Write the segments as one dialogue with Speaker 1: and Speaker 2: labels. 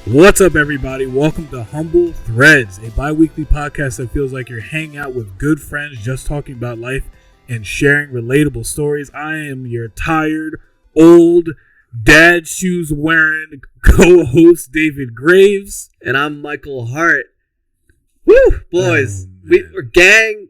Speaker 1: What's up, everybody? Welcome to Humble Threads, a bi-weekly podcast that feels like you're hanging out with good friends, just talking about life and sharing relatable stories. I am your tired, old, dad shoes wearing co-host David Graves.
Speaker 2: And I'm Michael Hart. Woo, boys. We're gang.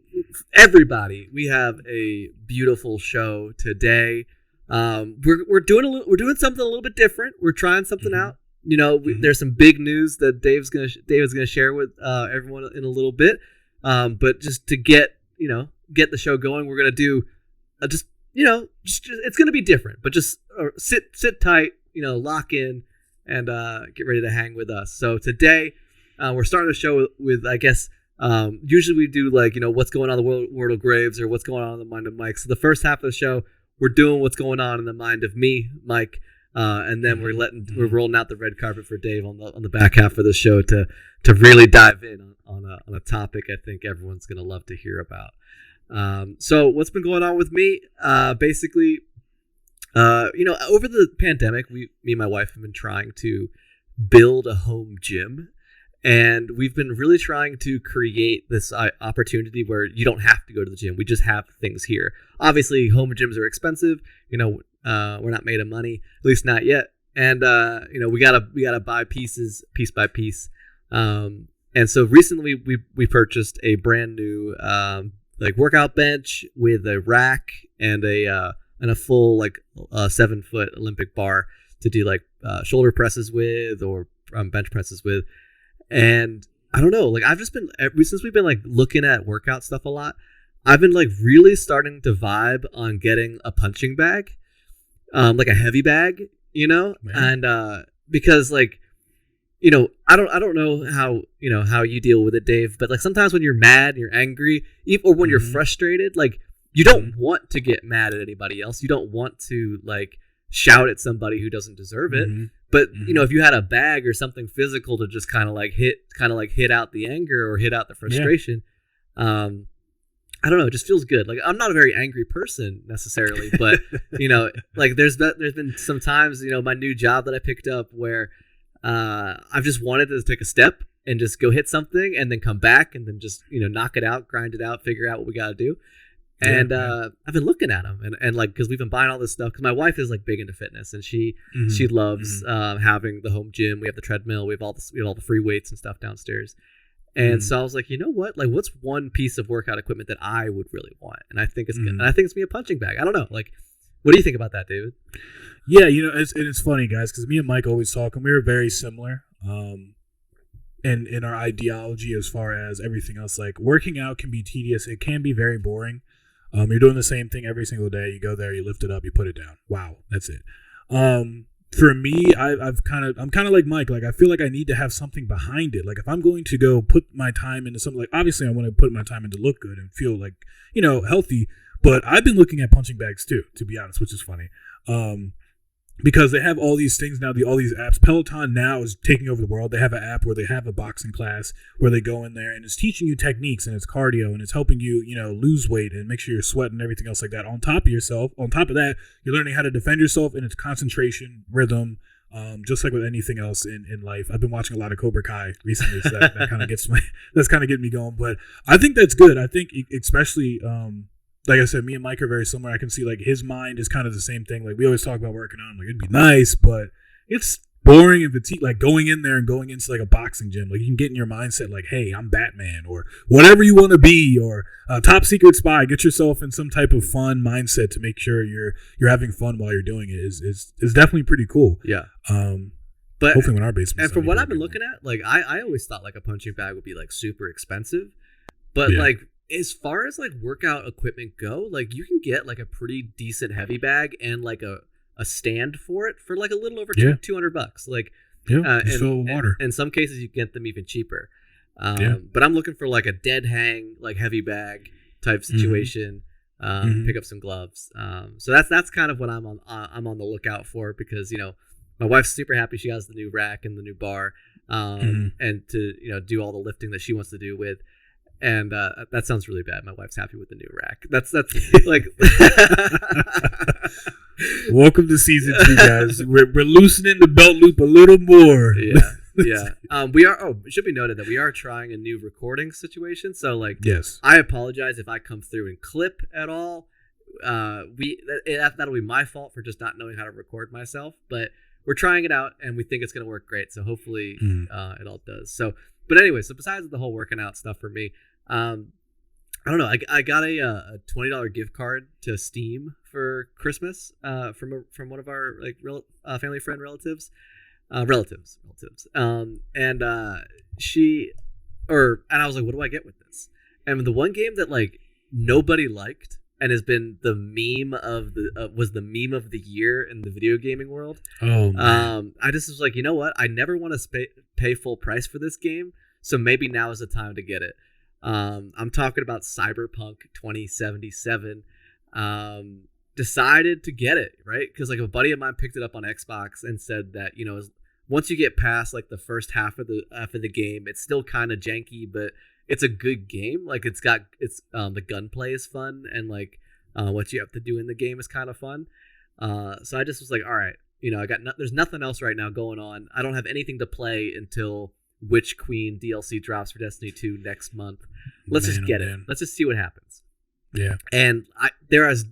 Speaker 2: Everybody. We have a beautiful show today. We're doing something a little bit different. We're trying something out. You know, there's some big news that Dave's gonna share with everyone in a little bit. But just to get the show going, we're gonna do just it's gonna be different. But just sit tight, lock in, and get ready to hang with us. So today, we're starting the show with I guess usually we do what's going on in the world of Graves or what's going on in the mind of Mike. So the first half of the show, we're doing what's going on in the mind of me, Mike. And then we're rolling out the red carpet for Dave on the back half of the show to really dive in on a topic I think everyone's gonna love to hear about. So what's been going on with me? Basically, over the pandemic, me and my wife have been trying to build a home gym, and we've been really trying to create this opportunity where you don't have to go to the gym. We just have things here. Obviously, home gyms are expensive. We're not made of money, at least not yet. And, we gotta buy piece by piece. And so recently we purchased a brand new, workout bench with a rack and a full 7-foot Olympic bar to do shoulder presses with or bench presses with. And I don't know, I've just been, since we've been looking at workout stuff a lot, I've been really starting to vibe on getting a punching bag. A heavy bag, Man. And because I don't know how you deal with it, Dave, but sometimes when you're mad, you're angry, or when you're frustrated, you don't want to get mad at anybody else. You don't want to shout at somebody who doesn't deserve it. But if you had a bag or something physical to just kind of hit out the anger or hit out the frustration, I don't know. It just feels good. I'm not a very angry person necessarily, but there's been some times, my new job that I picked up where I've just wanted to take a step and just go hit something and then come back and then just knock it out, grind it out, figure out what we got to do. And I've been looking at them and because we've been buying all this stuff because my wife is big into fitness and she loves having the home gym. We have the treadmill. We have all the free weights and stuff downstairs. And so I was like, you know what? What's one piece of workout equipment that I would really want? And I think it's good. And I think it's me a punching bag. I don't know. What do you think about that, David?
Speaker 1: Yeah, it's funny, guys, because me and Mike always talk, and we were very similar in our ideology as far as everything else. Working out can be tedious. It can be very boring. You're doing the same thing every single day. You go there, you lift it up, you put it down. Wow, that's it. For me, I'm kind of like Mike. I feel like I need to have something behind it. If I'm going to go put my time into something, obviously I want to put my time in to look good and feel healthy. But I've been looking at punching bags too, to be honest, which is funny. Because they have all these things now, all these apps. Peloton now is taking over the world. They have an app where they have a boxing class where they go in there and it's teaching you techniques and it's cardio and it's helping you, lose weight and make sure you're sweating and everything else like that. On top of that, you're learning how to defend yourself and it's concentration, rhythm, just like with anything else in life. I've been watching a lot of Cobra Kai recently, so that kind of that's kind of getting me going. But I think that's good. I think especially, like I said, me and Mike are very similar. I can see his mind is kind of the same thing. We always talk about working out. It'd be nice, but it's boring and fatigue. Going in there and going into a boxing gym, you can get in your mindset hey, I'm Batman or whatever you want to be, or top secret spy. Get yourself in some type of fun mindset to make sure you're having fun while you're doing it. Is definitely pretty cool.
Speaker 2: Yeah.
Speaker 1: But hopefully when our basement.
Speaker 2: And from what I've been looking at, I always thought a punching bag would be super expensive, but as far as workout equipment go, you can get a pretty decent heavy bag and a stand for it for a little over $200.
Speaker 1: Just fill with water.
Speaker 2: In some cases you get them even cheaper. But I'm looking for a dead hang heavy bag type situation. Pick up some gloves. So that's kind of what I'm on the lookout for because my wife's super happy she has the new rack and the new bar and to do all the lifting that she wants to do with. And that sounds really bad. My wife's happy with the new rack. That's
Speaker 1: Welcome to season 2, guys. We're loosening the belt loop a little more.
Speaker 2: Yeah. Yeah. We are. Oh, it should be noted that we are trying a new recording situation. So, like,
Speaker 1: Yes.
Speaker 2: I apologize if I come through and clip at all. That'll be my fault for just not knowing how to record myself. But we're trying it out, and we think it's going to work great. So hopefully, it all does. So, but anyway, so besides the whole working out stuff for me, I don't know. I got a $20 gift card to Steam for Christmas from one of our like family friend relatives. Relatives. And I was like, what do I get with this? And the one game that like nobody liked and has been the meme of the meme of the year in the video gaming world.
Speaker 1: Oh man.
Speaker 2: I just was like, you know what? I never want to pay full price for this game, so maybe now is the time to get it. I'm talking about Cyberpunk 2077. Decided to get it, right? Because like a buddy of mine picked it up on Xbox and said that, you know, once you get past like the first half of the game, it's still kind of janky, but it's a good game. Like the gunplay is fun, and like what you have to do in the game is kind of fun. So I just was like, all right, you know, there's nothing else right now going on. I don't have anything to play until Witch Queen DLC drops for Destiny 2 next month. Let's just get it. Let's just see what happens.
Speaker 1: Yeah.
Speaker 2: And there is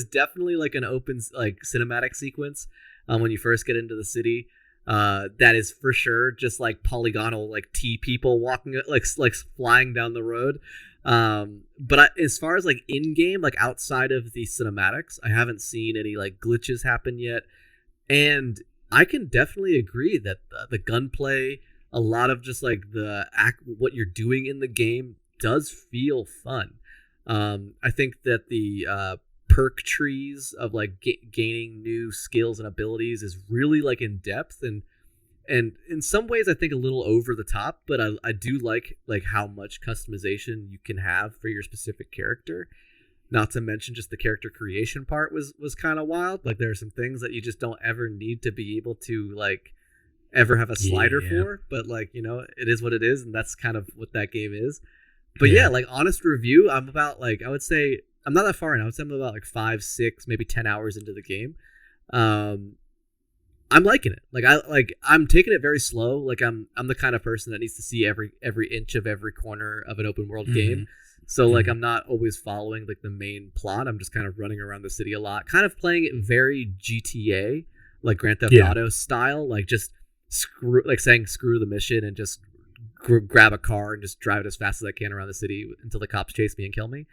Speaker 2: definitely like an open like cinematic sequence when you first get into the city. That is for sure just like polygonal like T people walking like flying down the road. But as far as like in game, like outside of the cinematics, I haven't seen any like glitches happen yet. And I can definitely agree that the gunplay, a lot of just like what you're doing in the game does feel fun. I think that the perk trees of like gaining new skills and abilities is really like in depth and in some ways I think a little over the top, but I do like how much customization you can have for your specific character. Not to mention just the character creation part was kind of wild. Like there are some things that you just don't ever need to be able to like ever have a slider for, but like, you know, it is what it is, and that's kind of what that game is. But yeah, like honest review, I'm about like, I would say I'm not that far in. I would say I'm about like 5, 6, maybe 10 hours into the game. I'm liking it. I'm taking it very slow. Like I'm the kind of person that needs to see every inch of every corner of an open world game. So like I'm not always following like the main plot. I'm just kind of running around the city a lot, kind of playing it very GTA, like Grand Theft Auto style, like just screw the mission and just grab a car and just drive it as fast as I can around the city until the cops chase me and kill me.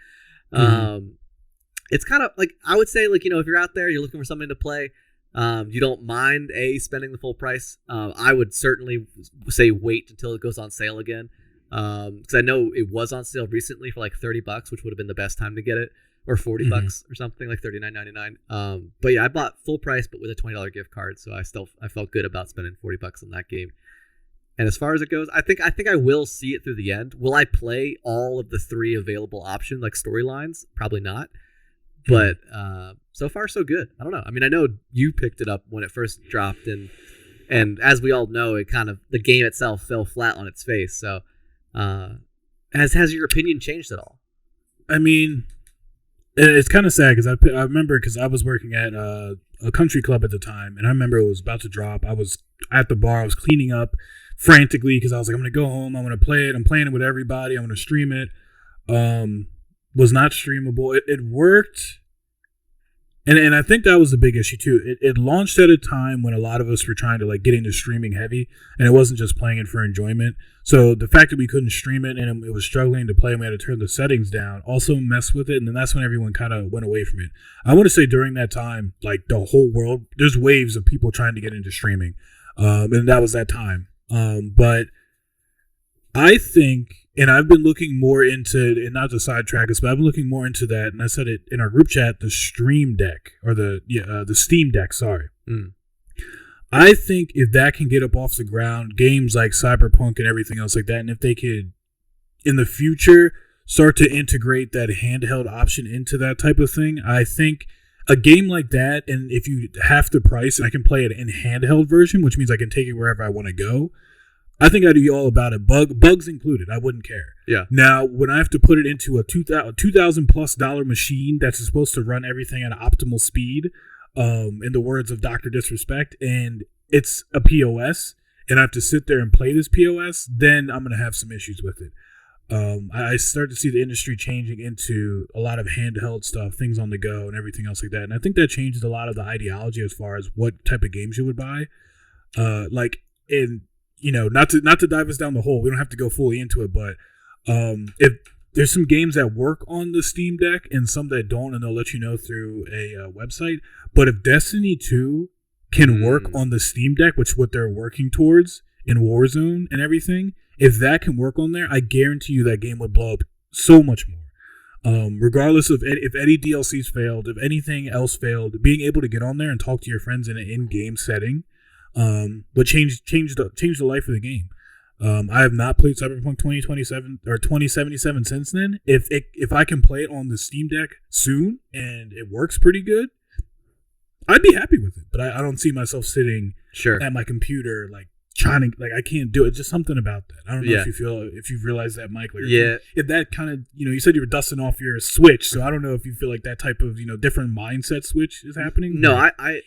Speaker 2: It's kind of like, I would say, like, you know, if you're out there, you're looking for something to play, you don't mind spending the full price. I would certainly say wait until it goes on sale again, because I know it was on sale recently for like $30, which would have been the best time to get it, or $40 or something, like $39.99. But yeah, I bought full price but with a $20 gift card, so I felt good about spending $40 on that game. And as far as it goes, I think I will see it through the end. Will I play all of the 3 available options, like storylines? Probably not. But so far, so good. I don't know. I mean, I know you picked it up when it first dropped, and as we all know, the game itself fell flat on its face. So, has your opinion changed at all?
Speaker 1: I mean, it's kind of sad because I remember, because I was working at a country club at the time, and I remember it was about to drop. I was at the bar. I was cleaning up frantically because I was like, I'm going to go home. I'm going to play it. I'm playing it with everybody. I'm going to stream it. Was not streamable. It worked. And I think that was the big issue too. It launched at a time when a lot of us were trying to like get into streaming heavy, and it wasn't just playing it for enjoyment. So the fact that we couldn't stream it and it was struggling to play and we had to turn the settings down also messed with it. And then that's when everyone kind of went away from it. I want to say during that time, like the whole world, there's waves of people trying to get into streaming. And that was that time. But I think, and I've been looking more into, and not to sidetrack us, but I've been looking more into that, and I said it in our group chat, the Stream Deck, or the Steam Deck, sorry. I think if that can get up off the ground, games like Cyberpunk and everything else like that, and if they could, in the future, start to integrate that handheld option into that type of thing, I think a game like that, and if you have the price, and I can play it in handheld version, which means I can take it wherever I want to go, I think I'd be all about it. Bugs included. I wouldn't care.
Speaker 2: Yeah.
Speaker 1: Now, when I have to put it into a $2,000+ machine that's supposed to run everything at optimal speed, in the words of Dr. Disrespect, and it's a POS, and I have to sit there and play this POS, then I'm going to have some issues with it. I start to see the industry changing into a lot of handheld stuff, things on the go, and everything else like that. And I think that changes a lot of the ideology as far as what type of games you would buy. Not to dive us down the hole, we don't have to go fully into it, but if there's some games that work on the Steam Deck and some that don't, and they'll let you know through a website. But if Destiny 2 can work on the Steam Deck, which is what they're working towards in Warzone and everything, if that can work on there, I guarantee you that game would blow up so much more. Regardless of if any DLCs failed, if anything else failed, being able to get on there and talk to your friends in an in-game setting, but change the life of the game. I have not played Cyberpunk 2027 or 2077 since then. If I can play it on the Steam Deck soon and it works pretty good, I'd be happy with it. But I don't see myself sitting at my computer trying to I can't do it. Just something about that. I don't know if you've realized that, Mike. If that kind of you said you were dusting off your Switch, so I don't know if you feel like that type of different mindset switch is happening.
Speaker 2: No, I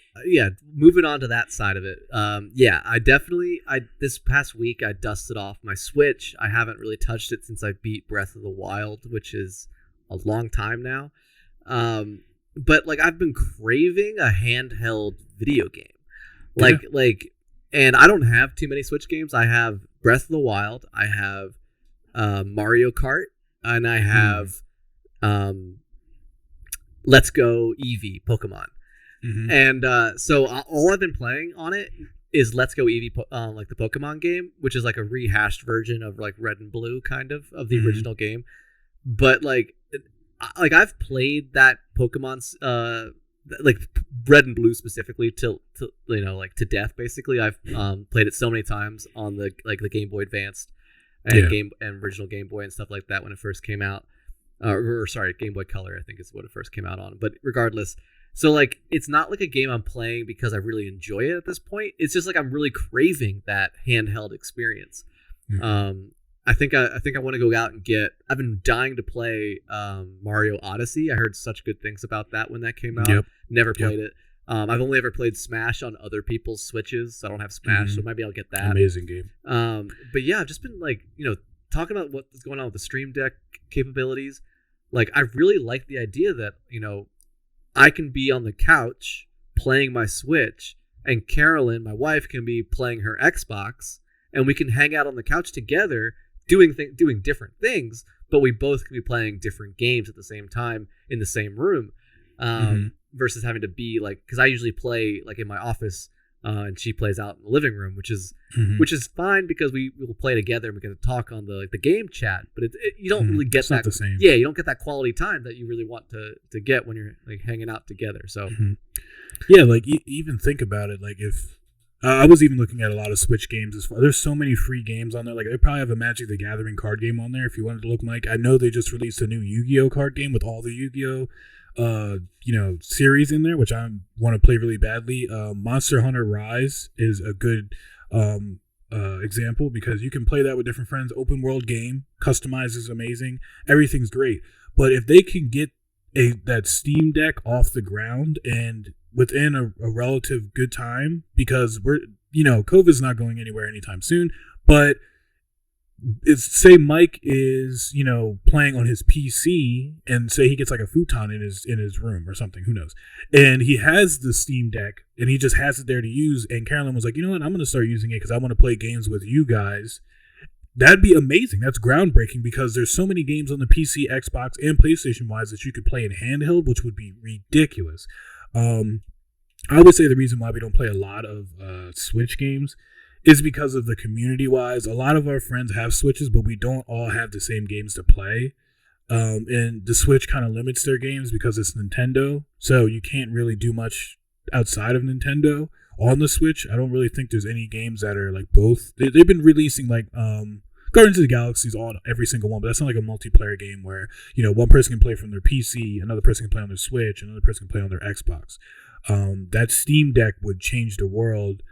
Speaker 2: moving on to that side of it. I definitely this past week I dusted off my Switch. I haven't really touched it since I beat Breath of the Wild, which is a long time now. But I've been craving a handheld video game. And I don't have too many Switch games. I have Breath of the Wild. I have Mario Kart. And I have Let's Go Eevee Pokemon. Mm-hmm. And so all I've been playing on it is Let's Go Eevee, the Pokemon game, which is a rehashed version of Red and Blue kind of the original game. But I've played that Pokemon's Red and Blue specifically to death. Basically, I've played it so many times on the Game Boy Advanced and original Game Boy and stuff like that when it first came out. Game Boy Color, I think is what it first came out on. But regardless, so it's not a game I'm playing because I really enjoy it at this point. It's just I'm really craving that handheld experience. Mm-hmm. I think I want to go out and I've been dying to play Mario Odyssey. I heard such good things about that when that came out. Yep. Never played it. I've only ever played Smash on other people's Switches, so I don't have Smash, so maybe I'll get that.
Speaker 1: Amazing game.
Speaker 2: But yeah, I've just been talking about what's going on with the Stream Deck capabilities. I really like the idea that I can be on the couch playing my Switch, and Carolyn, my wife, can be playing her Xbox, and we can hang out on the couch together doing different things, but we both can be playing different games at the same time in the same room, versus having to be because I usually play in my office, and she plays out in the living room, which is fine because we will play together and we get to talk on the game chat, but you don't really get that.
Speaker 1: Not the same.
Speaker 2: Yeah, you don't get that quality time that you really want to get when you're hanging out together. So
Speaker 1: even think about it, if I was even looking at a lot of Switch games. There's so many free games on there. They probably have a Magic the Gathering card game on there if you wanted to look, Mike. I know they just released a new Yu-Gi-Oh card game with all the Yu-Gi-Oh series in there, which I want to play really badly. Monster Hunter Rise is a good example because you can play that with different friends. Open world game, customized is amazing. Everything's great. But if they can get that Steam Deck off the ground and within a relative good time, because COVID's not going anywhere anytime soon, but say Mike is, playing on his PC and say he gets a futon in his room or something, who knows, and he has the Steam Deck and he just has it there to use, and Carolyn was like, you know what, I'm going to start using it because I want to play games with you guys. That'd be amazing. That's groundbreaking because there's so many games on the PC, Xbox, and PlayStation wise that you could play in handheld, which would be ridiculous. I would say the reason why we don't play a lot of Switch games is because of the community-wise. A lot of our friends have Switches, but we don't all have the same games to play. And the Switch kind of limits their games because it's Nintendo, so you can't really do much outside of Nintendo on the Switch. I don't really think there's any games that are both. They've been releasing Guardians of the Galaxy on every single one, but that's not a multiplayer game where one person can play from their PC, another person can play on their Switch, another person can play on their Xbox. That Steam Deck would change the world.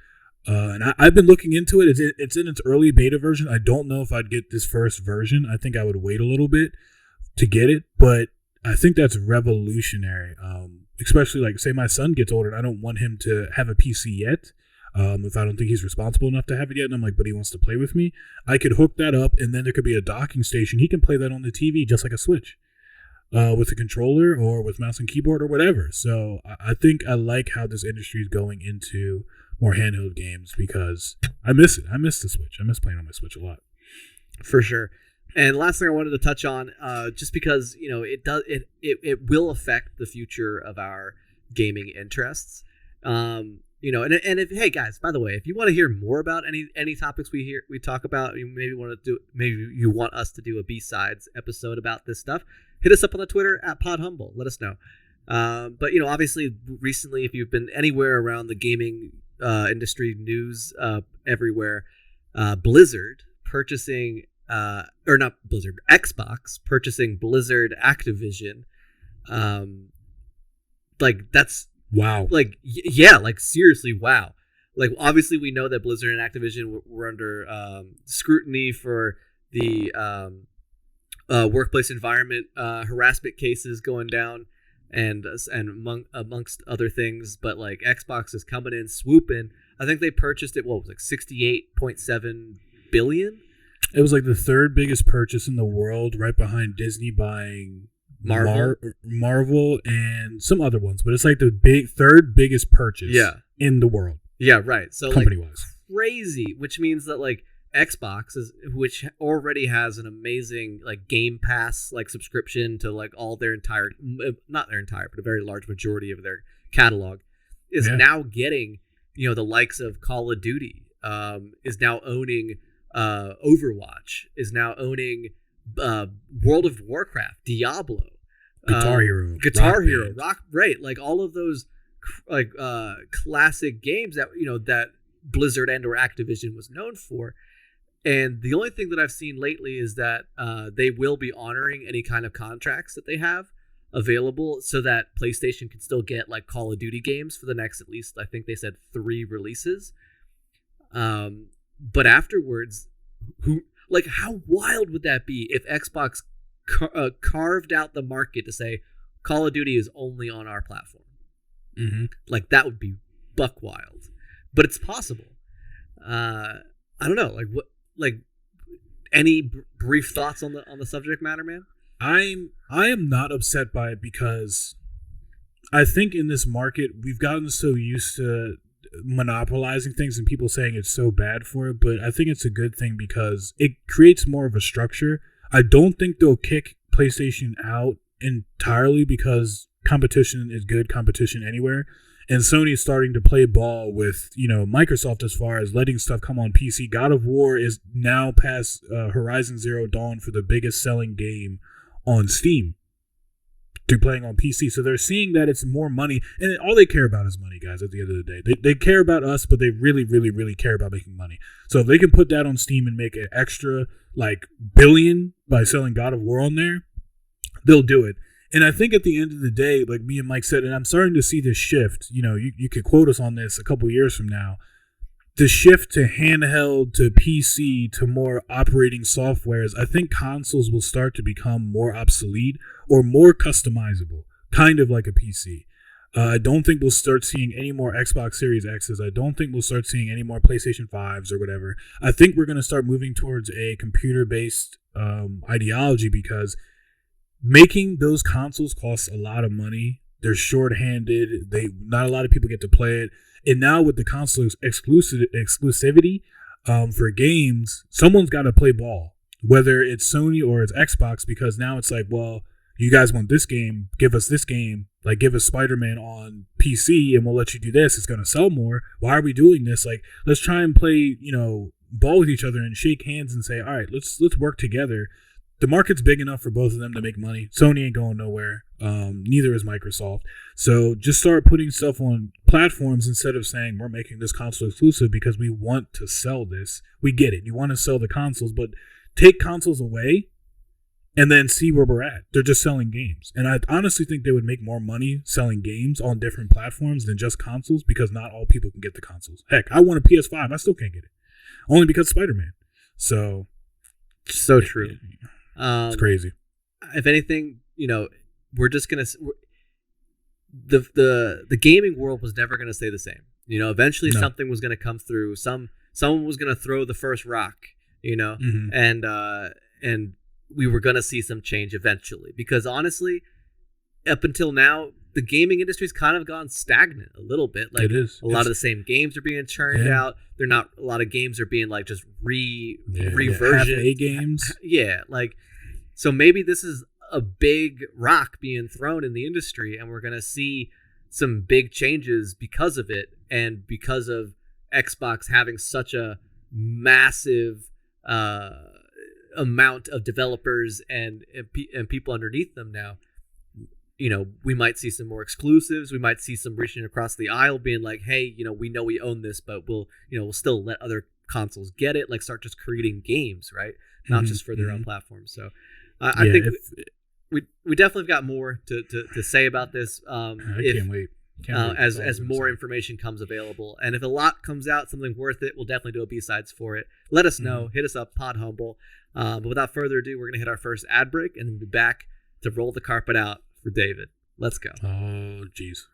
Speaker 1: And I've been looking into it. It's in its early beta version. I don't know if I'd get this first version. I think I would wait a little bit to get it, but I think that's revolutionary. Especially say my son gets older and I don't want him to have a PC yet. if I don't think he's responsible enough to have it yet, and I'm like, but he wants to play with me, I could hook that up, and then there could be a docking station. He can play that on the TV just like a Switch, with a controller or with mouse and keyboard or whatever. So I think I like how this industry is going into more handheld games because I miss it. I miss the Switch. I miss playing on my Switch a lot.
Speaker 2: For sure. And last thing I wanted to touch on, just because it will affect the future of our gaming interests. And if, hey guys, by the way, if you want to hear more about any topics we talk about, maybe you want us to do a B-sides episode about this stuff, hit us up on the Twitter at PodHumble. Let us know. But obviously recently, if you've been anywhere around the gaming industry news everywhere, Blizzard purchasing Xbox purchasing Blizzard Activision, that's wow. Seriously, wow. Obviously we know that Blizzard and Activision were under scrutiny for the workplace environment harassment cases going down and amongst other things, but Xbox is coming in swooping. I think they purchased it, $68.7 billion.
Speaker 1: It was the third biggest purchase in the world, right behind Disney buying Marvel and some other ones, but it's the third biggest purchase in the world.
Speaker 2: Yeah, right. So
Speaker 1: company-wise,
Speaker 2: crazy, which means that Xbox which already has an amazing Game Pass subscription to all their entire, not their entire, but a very large majority of their catalog, is now getting the likes of Call of Duty, is now owning Overwatch, is now owning World of Warcraft, Diablo,
Speaker 1: Guitar Hero,
Speaker 2: Rock, right? All of those classic games that that Blizzard and or Activision was known for. And the only thing that I've seen lately is that they will be honoring any kind of contracts that they have available so that PlayStation can still get Call of Duty games for the next, at least I think they said 3 releases. But afterwards, how wild would that be if Xbox carved out the market to say Call of Duty is only on our platform?
Speaker 1: Mm-hmm.
Speaker 2: That would be buck wild, but it's possible. I don't know. Any brief thoughts on the subject matter, man?
Speaker 1: I am not upset by it because I think in this market we've gotten so used to monopolizing things and people saying it's so bad for it, but I think it's a good thing because it creates more of a structure. I don't think they'll kick PlayStation out entirely because competition is good competition anywhere, and Sony's starting to play ball with Microsoft as far as letting stuff come on PC. God of War is now past Horizon Zero Dawn for the biggest selling game on Steam through playing on PC. So they're seeing that it's more money, and all they care about is money, guys, at the end of the day. They care about us, but they really, really, really care about making money. So if they can put that on Steam and make an extra, billion by selling God of War on there, they'll do it. And I think at the end of the day, like me and Mike said, and I'm starting to see this shift, you could quote us on this a couple years from now, the shift to handheld, to PC, to more operating softwares. I think consoles will start to become more obsolete or more customizable, kind of like a PC. I don't think we'll start seeing any more Xbox Series X's. I don't think we'll start seeing any more PlayStation 5s or whatever. I think we're going to start moving towards a computer-based ideology because making those consoles costs a lot of money. They're short-handed. Not a lot of people get to play it. And now with the console exclusivity for games, someone's got to play ball, whether it's Sony or it's Xbox, because now it's well, you guys want this game, give us this game. Give us Spider-Man on PC and we'll let you do this. It's going to sell more. Why are we doing this? Let's try and play, ball with each other and shake hands and say, all right, let's work together. The market's big enough for both of them to make money. Sony ain't going nowhere. Neither is Microsoft. So just start putting stuff on platforms instead of saying we're making this console exclusive because we want to sell this. We get it. You want to sell the consoles, but take consoles away and then see where we're at. They're just selling games. And I honestly think they would make more money selling games on different platforms than just consoles because not all people can get the consoles. Heck, I want a PS5. I still can't get it. Only because Spider-Man. So
Speaker 2: true.
Speaker 1: It's crazy.
Speaker 2: If anything, we're just gonna the gaming world was never gonna stay the same. Eventually
Speaker 1: No.
Speaker 2: something was going to come through. Someone was going to throw the first rock,
Speaker 1: Mhm.
Speaker 2: and we were going to see some change eventually. Because honestly, up until now, the gaming industry's kind of gone stagnant a little bit. Like,
Speaker 1: It is.
Speaker 2: a lot of the same games are being churned
Speaker 1: Yeah.
Speaker 2: out. They're not. A lot of games are being like just
Speaker 1: Yeah,
Speaker 2: reversion.
Speaker 1: half A games.
Speaker 2: Yeah, like, so maybe this is a big rock being thrown in the industry, and we're gonna see some big changes because of it, and because of Xbox having such a massive amount of developers and people underneath them now. We might see some more exclusives. We might see some reaching across the aisle, being like, "Hey, we know we own this, but we'll still let other consoles get it." Like, start just creating games, right? Not just for their own platforms. So, I think we definitely got more to say about this.
Speaker 1: I can't wait.
Speaker 2: As more information comes available, and if a lot comes out, something worth it, we'll definitely do a B-sides for it. Let us know. Hit us up, Pod Humble. But without further ado, we're gonna hit our first ad break, and then be back to roll the carpet out for David. Let's go.
Speaker 1: Oh, jeez.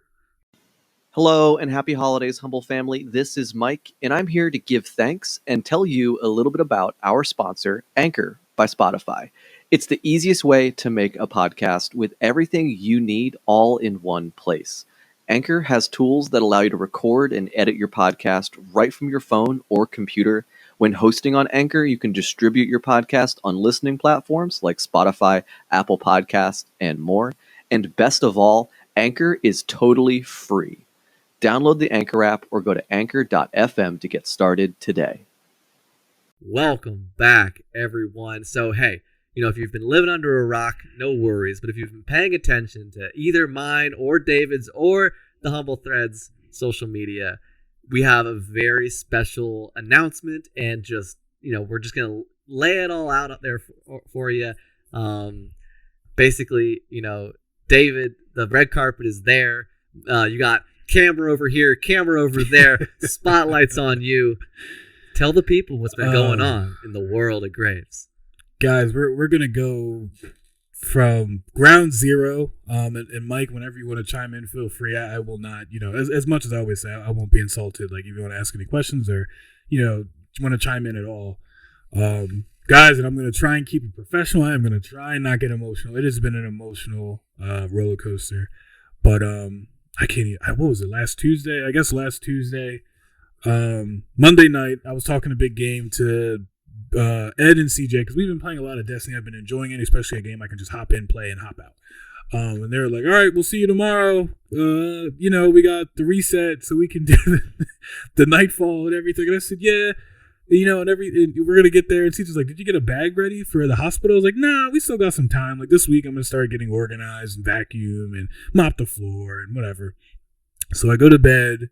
Speaker 3: Hello and happy holidays, Humble family. This is Mike, and I'm here to give thanks and tell you a little bit about our sponsor, Anchor by Spotify. It's the easiest way to make a podcast with everything you need all in one place. Anchor has tools that allow you to record and edit your podcast right from your phone or computer. When hosting on Anchor, you can distribute your podcast on listening platforms like Spotify, Apple Podcasts, and more. And best of all, Anchor is totally free. Download the Anchor app or go to anchor.fm to get started today.
Speaker 2: Welcome back, everyone. So, hey, if you've been living under a rock, no worries. But if you've been paying attention to either mine or David's or the Humble Threads social media, we have a very special announcement, and just, we're just going to lay it all out up there for you. Basically, David, the red carpet is there. You got camera over here, camera over there, spotlights on you. Tell the people what's been going on in the world of Graves.
Speaker 1: Guys, we're gonna go from ground zero. And Mike, whenever you want to chime in, feel free. I will not, as much as I always say, I won't be insulted. Like, if you want to ask any questions or, want to chime in at all. Guys, and I'm going to try and keep it professional. I'm going to try and not get emotional. It has been an emotional roller coaster. But I can't even, what was it, last Tuesday? I guess last Tuesday. Monday night, I was talking a big game to Ed and CJ, because we've been playing a lot of Destiny. I've been enjoying it, especially a game I can just hop in, play, and hop out. And they were like, all right, we'll see you tomorrow. We got the reset so we can do the nightfall and everything. And I said, yeah. And we're going to get there. And CJ's like, did you get a bag ready for the hospital? I was like, nah, we still got some time. Like, this week I'm going to start getting organized and vacuum and mop the floor and whatever. So I go to bed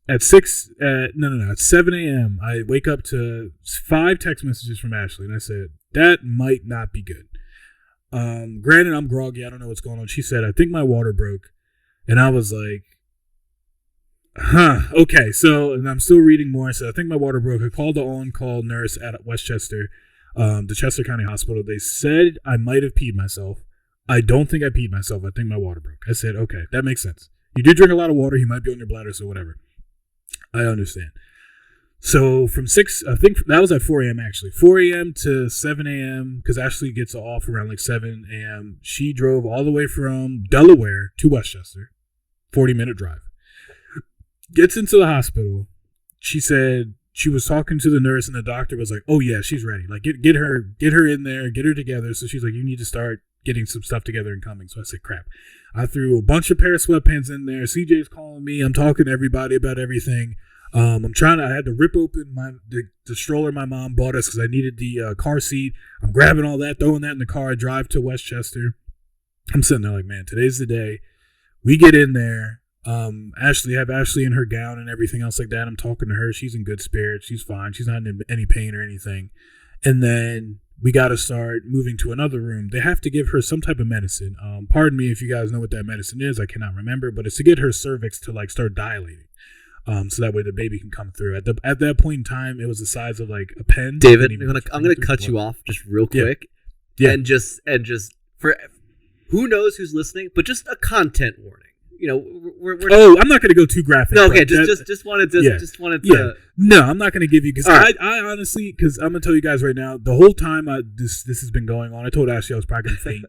Speaker 1: at 7 a.m. I wake up to 5 text messages from Ashley. And I said, that might not be good. Granted, I'm groggy. I don't know what's going on. She said, I think my water broke. And I was like, okay. So, and I'm still reading more. I said, I think my water broke. I called the on-call nurse at Westchester, the Chester County Hospital. They said I might have peed myself. I don't think I peed myself. I think my water broke. I said, okay, that makes sense. You did drink a lot of water. You might be on your bladder, so whatever. I understand. So from 6, I think that was at 4 a.m. actually. 4 a.m. to 7 a.m. because Ashley gets off around like 7 a.m. She drove all the way from Delaware to Westchester, 40-minute drive. Gets into the hospital. She said she was talking to the nurse, and the doctor was like, "Oh yeah, she's ready. Like get her in there, get her together." So she's like, "You need to start getting some stuff together and coming." So I said, "Crap." I threw a bunch of pair of sweatpants in there. CJ's calling me. I'm talking to everybody about everything. I had to rip open the stroller my mom bought us because I needed the car seat. I'm grabbing all that, throwing that in the car, drive to Westchester. I'm sitting there like, man, today's the day. We get in there. Ashley in her gown and everything else like that. I'm talking to her. She's in good spirits. She's fine. She's not in any pain or anything. And then we got to start moving to another room. They have to give her some type of medicine. Pardon me if you guys know what that medicine is. I cannot remember, but it's to get her cervix to like start dilating. So that way the baby can come through. At that point in time, it was the size of like a pen.
Speaker 2: David, I'm gonna cut you off just real quick.
Speaker 1: Yeah.
Speaker 2: And just for who knows who's listening, but just a content warning. we're
Speaker 1: Oh, I'm not going to go too graphic.
Speaker 2: no, okay, just wanted to
Speaker 1: Yeah. No, I'm not going to give you, because I honestly, because I'm going to tell you guys right now, the whole time this has been going on, I told Ashley I was probably going to faint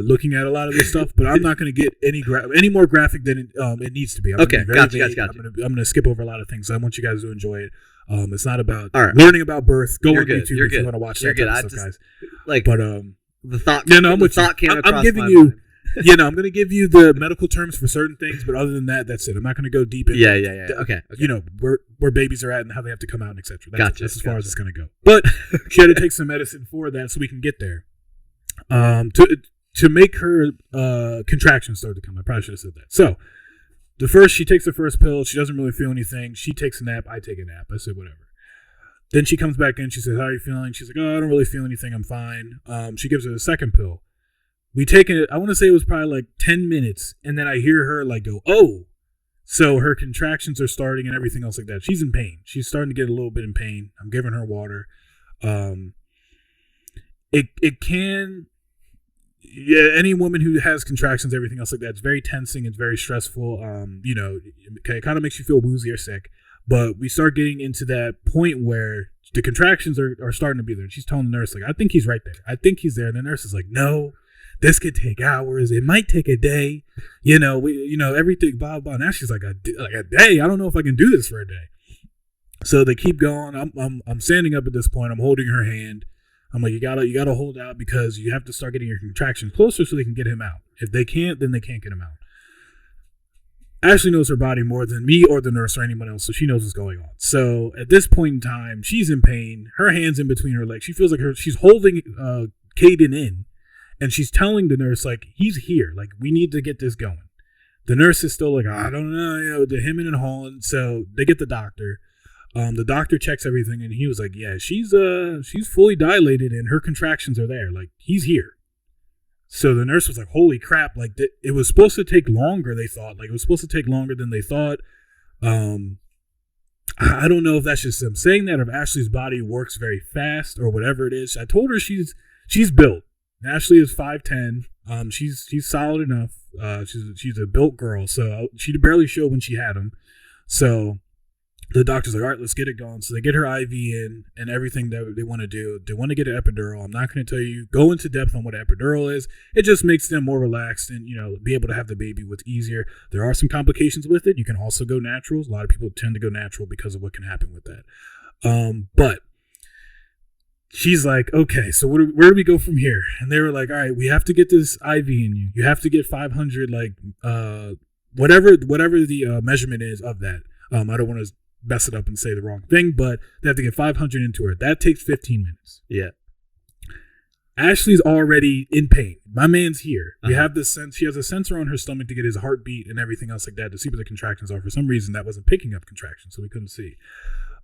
Speaker 1: looking at a lot of this stuff, but I'm not going to get any more graphic than it needs to be.
Speaker 2: Okay, gotcha.
Speaker 1: I'm going to skip over a lot of things. So I want you guys to enjoy it. It's not about learning about birth. Go on YouTube if you want to watch that type of stuff, guys.
Speaker 2: But the thought.
Speaker 1: Yeah, no, I'm with you.
Speaker 2: I'm
Speaker 1: giving you. I'm going to give you the medical terms for certain things, but other than that, that's it. I'm not going to go deep into
Speaker 2: Okay.
Speaker 1: where babies are at and how they have to come out, and etc. That's as far as it's going to go. But she had to take some medicine for that so we can get there. To make her contractions start to come. I probably should have said that. So she takes the first pill. She doesn't really feel anything. She takes a nap. I take a nap. I said whatever. Then she comes back in. She says, "How are you feeling?" She's like, "Oh, I don't really feel anything. I'm fine." She gives her the second pill. We take it, I want to say it was probably like 10 minutes, and then I hear her like go, "Oh." So her contractions are starting and everything else like that. She's in pain. She's starting to get a little bit in pain. I'm giving her water. It can, any woman who has contractions, everything else like that, it's very tensing. It's very stressful. It kind of makes you feel woozy or sick. But we start getting into that point where the contractions are starting to be there. And she's telling the nurse, like, "I think he's right there. I think he's there." And the nurse is like, "No. This could take hours. It might take a day. Everything, blah, blah." Now she's like, a day? I don't know if I can do this for a day. So they keep going. I'm standing up at this point. I'm holding her hand. I'm like, you gotta hold out, because you have to start getting your contractions closer so they can get him out. If they can't, then they can't get him out. Ashley knows her body more than me or the nurse or anyone else, so she knows what's going on. So at this point in time, she's in pain. Her hand's in between her legs. She feels like she's holding Caden in. And she's telling the nurse, like, he's here. Like, we need to get this going. The nurse is still like, "I don't know, they're hemming and hawing." So they get the doctor. The doctor checks everything, and he was like, "Yeah, she's fully dilated, and her contractions are there. Like, he's here." So the nurse was like, "Holy crap!" Like, it was supposed to take longer. They thought, like, it was supposed to take longer than they thought. I don't know if that's just them saying that, or if Ashley's body works very fast, or whatever it is. I told her she's built. Ashley is 5'10". She's solid enough. She's a built girl, so she barely showed when she had him. So the doctor's like, "All right, let's get it going." So they get her IV in and everything that they want to do. They want to get an epidural. I'm not going to go into depth on what an epidural is. It just makes them more relaxed and be able to have the baby with easier. There are some complications with it. You can also go natural. A lot of people tend to go natural because of what can happen with that. But she's like, "Okay, so where do we go from here?" And they were like, "All right, we have to get this IV in you. You have to get 500, whatever the measurement is of that." I don't want to mess it up and say the wrong thing, but they have to get 500 into her. That takes 15 minutes.
Speaker 2: Yeah.
Speaker 1: Ashley's already in pain. My man's here. We have this sense. She has a sensor on her stomach to get his heartbeat and everything else like that to see what the contractions are. For some reason, that wasn't picking up contractions, so we couldn't see.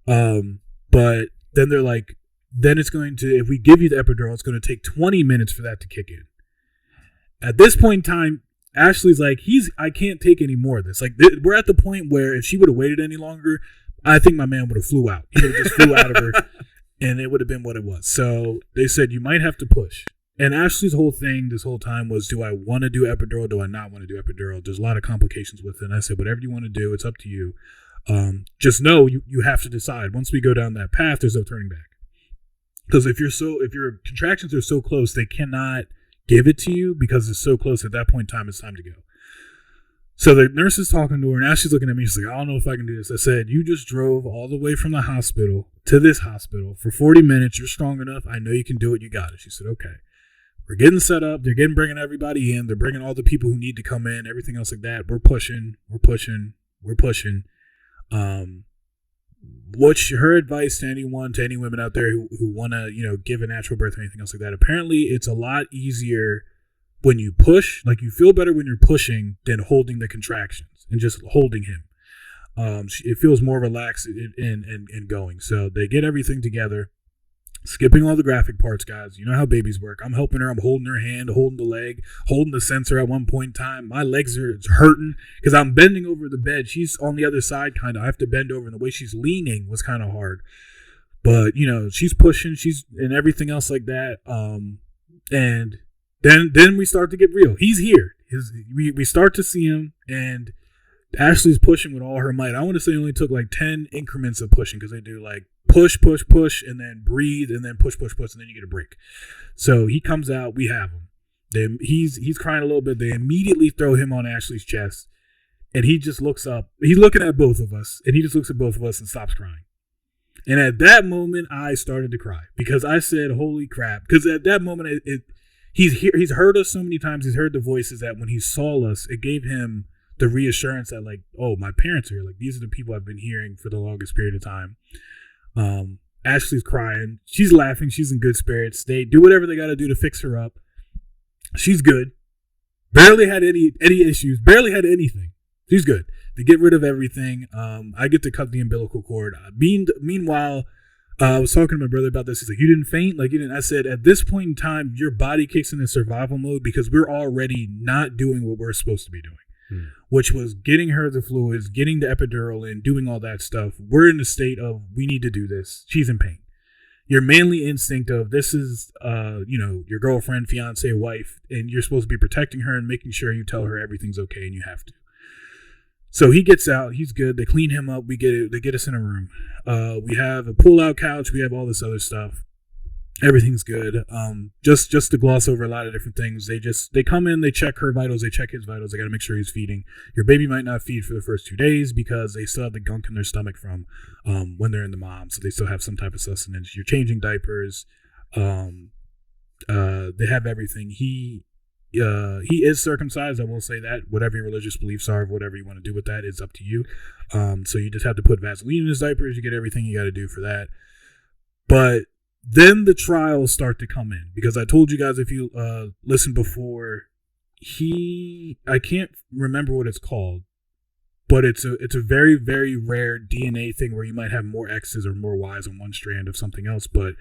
Speaker 1: But then they're like, then it's going to, if we give you the epidural, it's going to take 20 minutes for that to kick in. At this point in time, Ashley's like, I can't take any more of this. Like, we're at the point where if she would have waited any longer, I think my man would have flew out. He would have just flew out of her, and it would have been what it was. So they said, you might have to push. And Ashley's whole thing this whole time was, do I want to do epidural? Do I not want to do epidural? There's a lot of complications with it. And I said, whatever you want to do, it's up to you. Just know you have to decide. Once we go down that path, there's no turning back. Because if your contractions are so close, they cannot give it to you because it's so close. At that point in time, it's time to go. So the nurse is talking to her, and Ashley's looking at me. She's like, "I don't know if I can do this." I said, "You just drove all the way from the hospital to this hospital for 40 minutes. You're strong enough. I know you can do it. You got it." She said, "Okay." We're getting set up. They're bringing everybody in. They're bringing all the people who need to come in, everything else like that. We're pushing. What's her advice to any women out there who want to, give a natural birth or anything else like that? Apparently, it's a lot easier when you push. Like, you feel better when you're pushing than holding the contractions and just holding him. It feels more relaxed and going. So they get everything together. Skipping all the graphic parts, guys. You know how babies work. I'm helping her. I'm holding her hand, holding the leg, holding the sensor at one point in time. My legs are hurting because I'm bending over the bed. She's on the other side, kind of. I have to bend over, and the way she's leaning was kind of hard. But, she's pushing. She's and everything else like that. And then we start to get real. He's here. We start to see him, and Ashley's pushing with all her might. I want to say it only took like 10 increments of pushing, because they do like push, push, push, and then breathe, and then push, push, push, and then you get a break. So he comes out. We have him. He's crying a little bit. They immediately throw him on Ashley's chest, and he just looks up. He's looking at both of us, and he just looks at both of us and stops crying. And at that moment, I started to cry, because I said, "Holy crap!" Because at that moment, he's heard us so many times. He's heard the voices that when he saw us, it gave him the reassurance that, like, oh, my parents are here. Like, these are the people I've been hearing for the longest period of time. Ashley's crying. She's laughing. She's in good spirits. They do whatever they got to do to fix her up. She's good. Barely had any issues. Barely had anything. She's good. They get rid of everything. I get to cut the umbilical cord. Meanwhile, I was talking to my brother about this. He's like, "You didn't faint?" Like, you didn't. I said, at this point in time, your body kicks into survival mode, because we're already not doing what we're supposed to be doing. Which was getting her the fluids, getting the epidural in, doing all that stuff. We're in the state of, we need to do this. She's in pain. Your manly instinct of, this is, your girlfriend, fiance, wife, and you're supposed to be protecting her and making sure you tell her everything's okay, and you have to. So he gets out. He's good. They clean him up. They get us in a room. We have a pull-out couch. We have all this other stuff. Everything's good. Just to gloss over a lot of different things, they come in, they check her vitals, they check his vitals, they got to make sure he's feeding. Your baby might not feed for the first 2 days, because they still have the gunk in their stomach from when they're in the mom, so they still have some type of sustenance. You're changing diapers. They have everything. He is circumcised. I will say that. Whatever your religious beliefs are, whatever you want to do with that is up to you. So you just have to put Vaseline in his diapers. You get everything you got to do for that. But then the trials start to come in, because I told you guys, if you listened before, I can't remember what it's called, but it's a very, very rare DNA thing where you might have more X's or more Y's on one strand of something else, but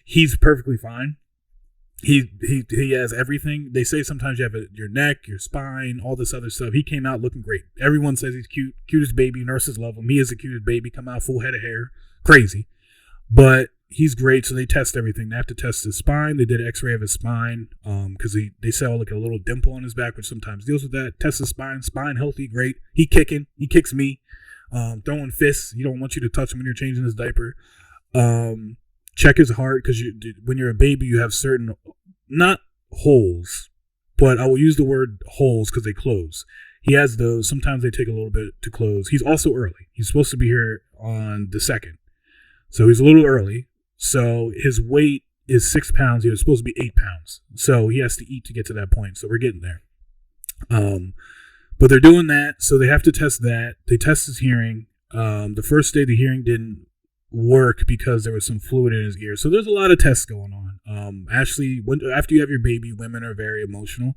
Speaker 1: he's perfectly fine. He has everything. They say sometimes you have your neck, your spine, all this other stuff. He came out looking great. Everyone says he's cute, cutest baby. Nurses love him. He is the cutest baby. Come out full head of hair, crazy, but he's great. So they test everything. They have to test his spine. They did an x-ray of his spine, because they saw like a little dimple on his back, which sometimes deals with that. Test his spine healthy, great. He kicks me, throwing fists. He don't want you to touch him when you're changing his diaper. Check his heart, because when you're a baby, you have certain, not holes, but I will use the word holes because they close. He has those. Sometimes they take a little bit to close. He's also early. He's supposed to be here on the 2nd. So he's a little early. So his weight is 6 pounds. He was supposed to be 8 pounds. So he has to eat to get to that point. So we're getting there. But they're doing that. So they have to test that. They test his hearing. The first day the hearing didn't work because there was some fluid in his ear. So there's a lot of tests going on. Ashley, after you have your baby, women are very emotional.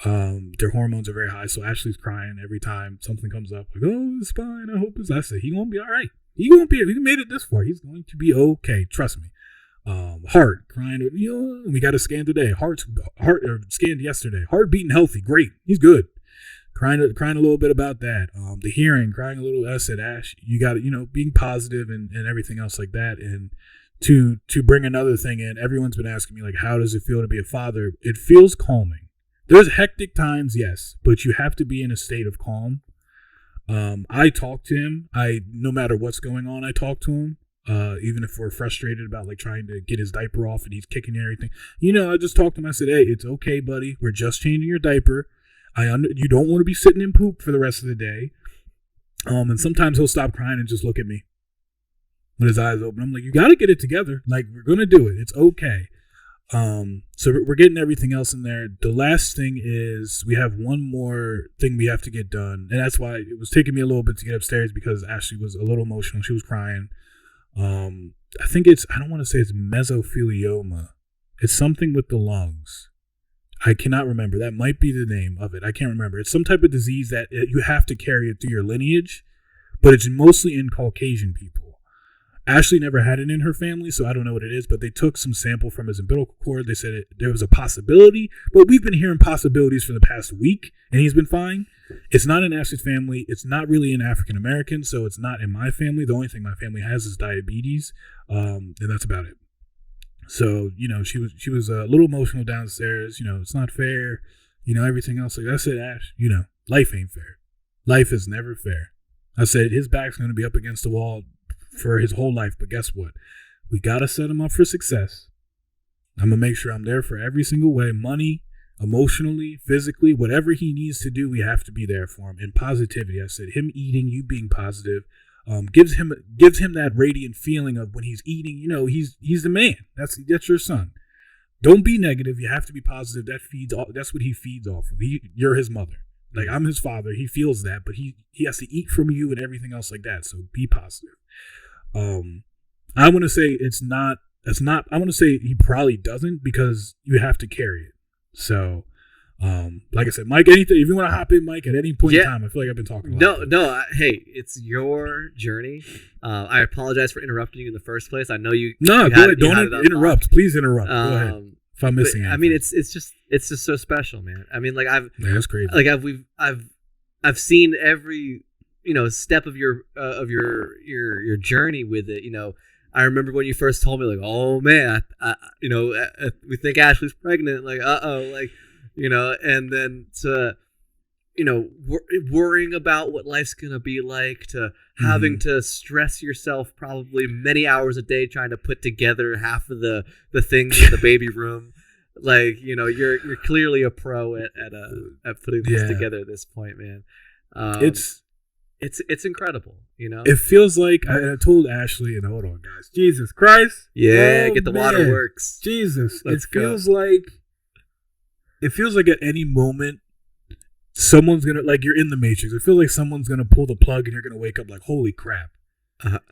Speaker 1: Their hormones are very high. So Ashley's crying every time something comes up. Like, oh, it's fine. I hope it's. I said, he gonna be all right. He won't be. He made it this far. He's going to be okay. Trust me. Hart crying. We got a scan today. Hart scanned yesterday. Hart beating healthy. Great. He's good. Crying a little bit about that. The hearing, crying a little. I said, Ash, you got to, being positive and everything else like that. And to bring another thing in, everyone's been asking me, like, how does it feel to be a father? It feels calming. There's hectic times, yes, but you have to be in a state of calm. I talk to him. No matter what's going on, I talk to him. Even if we're frustrated about like trying to get his diaper off and he's kicking and everything, I just talked to him. I said, "Hey, it's okay, buddy. We're just changing your diaper. You don't want to be sitting in poop for the rest of the day." And sometimes he'll stop crying and just look at me with his eyes open. I'm like, "You got to get it together. Like, we're gonna do it. It's okay." So we're getting everything else in there. The last thing is we have one more thing we have to get done, and that's why it was taking me a little bit to get upstairs, because Ashley was a little emotional. She was crying. I think I don't want to say it's mesothelioma. It's something with the lungs. I cannot remember. That might be the name of it. I can't remember. It's some type of disease that you have to carry it through your lineage, but it's mostly in Caucasian people. Ashley never had it in her family, so I don't know what it is, but they took some sample from his umbilical cord. They said there was a possibility, but we've been hearing possibilities for the past week, and he's been fine. It's not in Ashley's family. It's not really in African American, so it's not in my family. The only thing my family has is diabetes, and that's about it. So, she was a little emotional downstairs. It's not fair. everything else. Like I said, Ash, life ain't fair. Life is never fair. I said his back's going to be up against the wall for his whole life. But guess what? We got to set him up for success. I'm going to make sure I'm there for every single way. Money, emotionally, physically, whatever he needs to do, we have to be there for him. And positivity. I said him eating, you being positive, gives him that radiant feeling of when he's eating, he's the man. That's your son. Don't be negative. You have to be positive. That's what he feeds off of. You're his mother. Like I'm his father. He feels that, but he has to eat from you and everything else like that. So be positive. I want to say I want to say he probably doesn't because you have to carry it. So, like I said, Mike, anything, if you want to hop in, Mike, at any point in time, I feel like I've been talking a lot.
Speaker 2: No, hey, it's your journey. I apologize for interrupting you in the first place. I know you. No,
Speaker 1: go ahead. Don't interrupt. Please interrupt. Go ahead. If I'm missing anything.
Speaker 2: I mean, it's just so special, man. I mean, like
Speaker 1: that's crazy.
Speaker 2: Like I've seen every step of your journey with it. I remember when you first told me, like, oh man, we think Ashley's pregnant. Like, and then to worrying about what life's gonna be like, to having to stress yourself probably many hours a day trying to put together half of the things in the baby room. Like, you're clearly a pro at putting this together at this point, man. It's incredible,
Speaker 1: It feels like I told Ashley, and hold on, guys. Jesus Christ!
Speaker 2: Yeah, get the waterworks.
Speaker 1: Jesus, it feels like at any moment someone's gonna, like, you're in the Matrix. It feels like someone's gonna pull the plug and you're gonna wake up like, holy crap.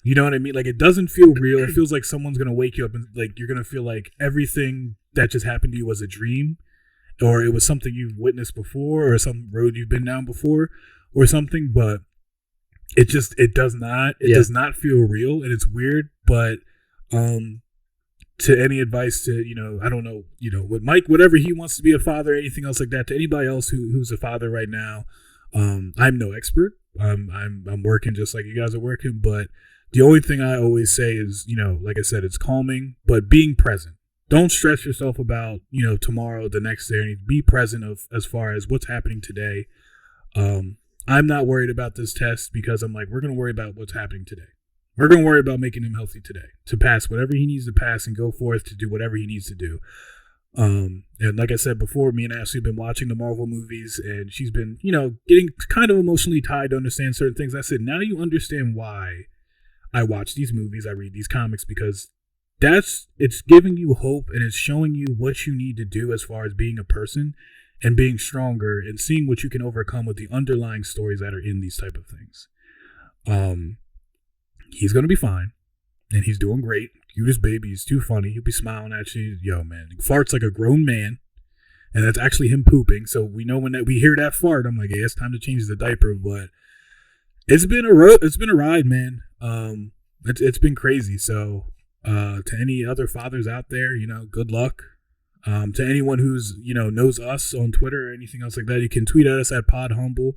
Speaker 1: You know what I mean? Like, it doesn't feel real. It feels like someone's gonna wake you up and like you're gonna feel like everything that just happened to you was a dream, or it was something you've witnessed before, or some road you've been down before, or something. But it does not feel real, and it's weird. But to any advice to I don't know with Mike, whatever he wants to be a father, anything else like that, to anybody else who's a father right now, I'm no expert. I'm working just like you guys are working, but the only thing I always say is like I said, it's calming, but being present. Don't stress yourself about tomorrow, the next day. Be present as far as what's happening today. I'm not worried about this test because I'm like, we're going to worry about what's happening today. We're going to worry about making him healthy today to pass whatever he needs to pass and go forth to do whatever he needs to do. And like I said before, me and Ashley have been watching the Marvel movies, and she's been, getting kind of emotionally tied to understand certain things. I said, now you understand why I watch these movies, I read these comics, because it's giving you hope and it's showing you what you need to do as far as being a person and being stronger and seeing what you can overcome with the underlying stories that are in these type of things. He's going to be fine, and he's doing great. Cutest baby. He's too funny. He'll be smiling at you. Yo, man, he farts like a grown man, and that's actually him pooping. So we know when we hear that fart, I'm like, yeah, it's time to change the diaper. But it's been a ride, man. It's been crazy. So to any other fathers out there, good luck. To anyone who's knows us on Twitter or anything else like that, you can tweet at us at PodHumble.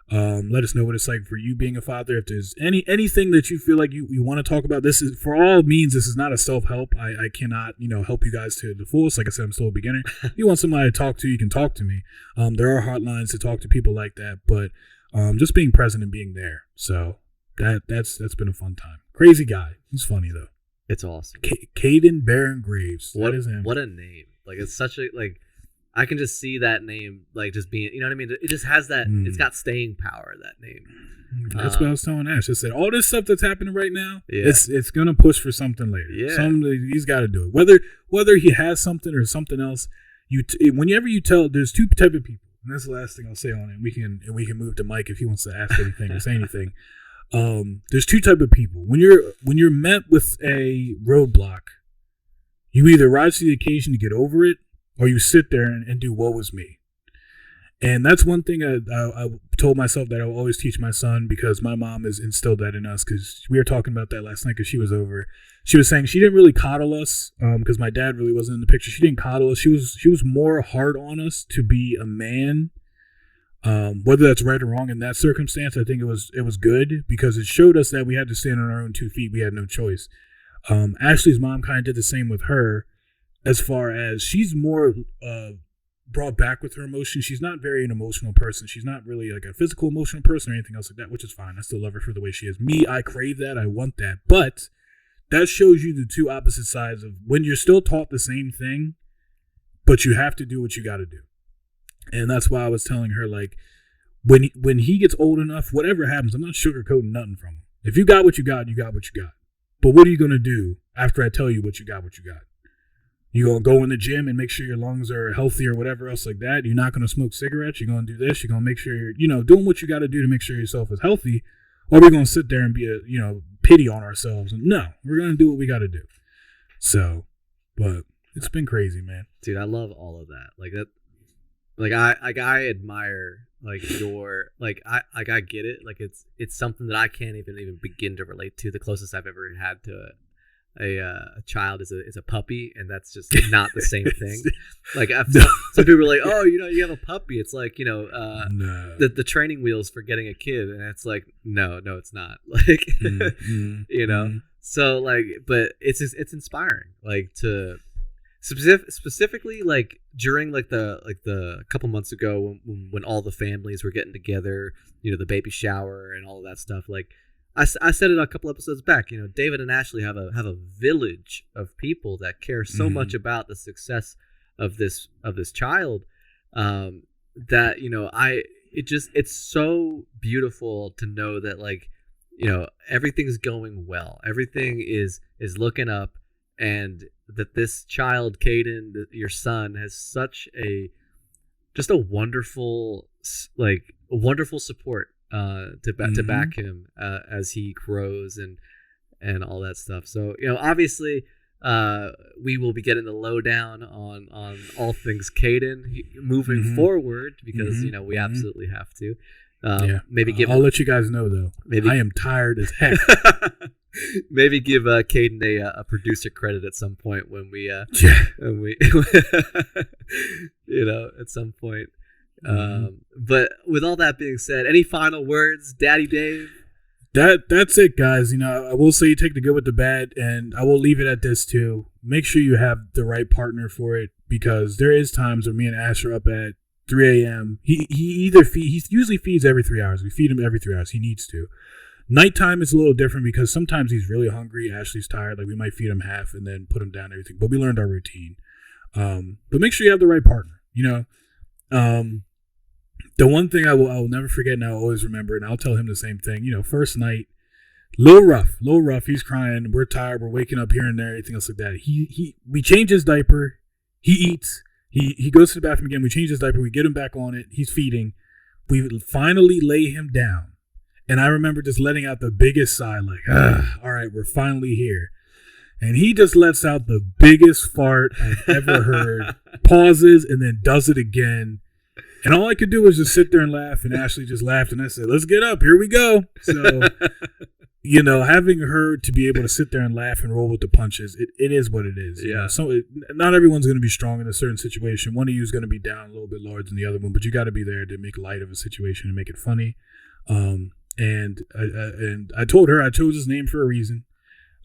Speaker 1: Let us know what it's like for you being a father. If there's anything that you feel like you want to talk about, this is, for all means, this is not a self-help. I cannot help you guys to the fullest. Like I said, I'm still a beginner. If you want somebody to talk to, you can talk to me. There are hotlines to talk to people like that, but just being present and being there. So that's been a fun time. Crazy guy. He's funny though.
Speaker 2: It's awesome.
Speaker 1: Caden Baron Graves.
Speaker 2: What
Speaker 1: is him?
Speaker 2: What a name! Like, it's such a, like, I can just see that name, like, just being, you know what I mean? It just has that, it's got staying power, that name.
Speaker 1: That's what I was telling Ash. I said, all this stuff that's happening right now, it's going to push for something later. Yeah. He's got to do it. Whether he has something or something else, whenever you tell, there's two type of people, and that's the last thing I'll say on it, and we can move to Mike if he wants to ask anything or say anything. There's two type of people. When you're met with a roadblock, you either rise to the occasion to get over it, or you sit there and do woe is me. And that's one thing I told myself that I will always teach my son, because my mom has instilled that in us, because we were talking about that last night because she was over. She was saying she didn't really coddle us because my dad really wasn't in the picture. She didn't coddle us. She was more hard on us to be a man. Whether that's right or wrong in that circumstance, I think it was good, because it showed us that we had to stand on our own 2 feet. We had no choice. Ashley's mom kind of did the same with her, as far as she's more brought back with her emotions. She's not very an emotional person. She's not really like a physical emotional person or anything else like that, which is fine. I still love her for the way she is. Me, I crave that. I want that. But that shows you the two opposite sides of when you're still taught the same thing, but you have to do what you got to do. And that's why I was telling her, like, when he gets old enough, whatever happens, I'm not sugarcoating nothing from him. If you got what you got, you got what you got. But what are you going to do after I tell you what you got? You going to go in the gym and make sure your lungs are healthy or whatever else like that? You're not going to smoke cigarettes? You're going to do this? You're going to make sure you're, doing what you got to do to make sure yourself is healthy? Or are we going to sit there and be pity on ourselves? And no, we're going to do what we got to do. So, but it's been crazy, man.
Speaker 2: Dude, I love all of that. Like that. Like I admire like your I get it. Like it's something that I can't even begin to relate to. The closest I've ever had to a child is a puppy, and that's just not the same thing. Like some people are like, oh, you have a puppy. It's like
Speaker 1: no.
Speaker 2: the training wheels for getting a kid, and it's like no, it's not. Like So like, but it's inspiring. Like to. Specifically, like during like the couple months ago when all the families were getting together, the baby shower and all of that stuff. Like I said it a couple episodes back. David and Ashley have a village of people that care so much about the success of this child. That it's so beautiful to know that like everything's going well, everything is looking up, and that this child, Caden, your son, has such a wonderful support to back him as he grows and all that stuff. So obviously we will be getting the lowdown on all things Caden moving forward, because we absolutely have to. I'll let you guys know though. I am tired as heck. Maybe give Caden a producer credit at some point when we at some point. But with all that being said, any final words, Daddy Dave?
Speaker 1: That's it, guys. I will say you take the good with the bad, and I will leave it at this too. Make sure you have the right partner for it, because there is times when me and Ash are up at 3 a.m. He usually feeds every 3 hours. We feed him every 3 hours. He needs to. Nighttime is a little different because sometimes he's really hungry. Ashley's tired. Like we might feed him half and then put him down and everything. But we learned our routine. But make sure you have the right partner. The one thing I will never forget, and I'll always remember, and I'll tell him the same thing. First night, little rough. He's crying. We're tired. We're waking up here and there. Anything else like that. We change his diaper. He eats. He goes to the bathroom again. We change his diaper. We get him back on it. He's feeding. We finally lay him down. And I remember just letting out the biggest sigh, like, all right, we're finally here. And he just lets out the biggest fart I've ever heard, pauses, and then does it again. And all I could do was just sit there and laugh, and Ashley just laughed, and I said, let's get up, here we go. So, having her to be able to sit there and laugh and roll with the punches, it is what it is.
Speaker 2: Yeah.
Speaker 1: So not everyone's going to be strong in a certain situation. One of you is going to be down a little bit lower than the other one, but you got to be there to make light of a situation and make it funny. And I told her I chose his name for a reason.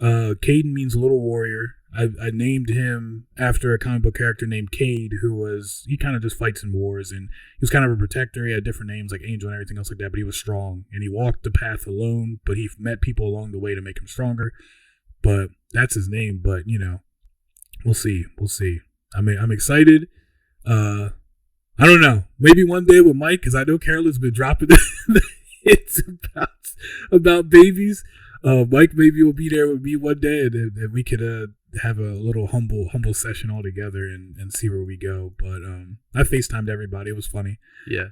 Speaker 1: Caden means little warrior. I named him after a comic book character named Cade, he kind of just fights in wars, and he was kind of a protector. He had different names like Angel and everything else like that, but he was strong, and he walked the path alone, but he met people along the way to make him stronger. But that's his name. But we'll see. I'm excited. I don't know. Maybe one day with Mike, because I know Carolyn's been dropping the hits about babies. Mike maybe will be there with me one day, and we could have a little humble session all together and see where we go. But I FaceTimed everybody. It was funny.
Speaker 2: Yeah.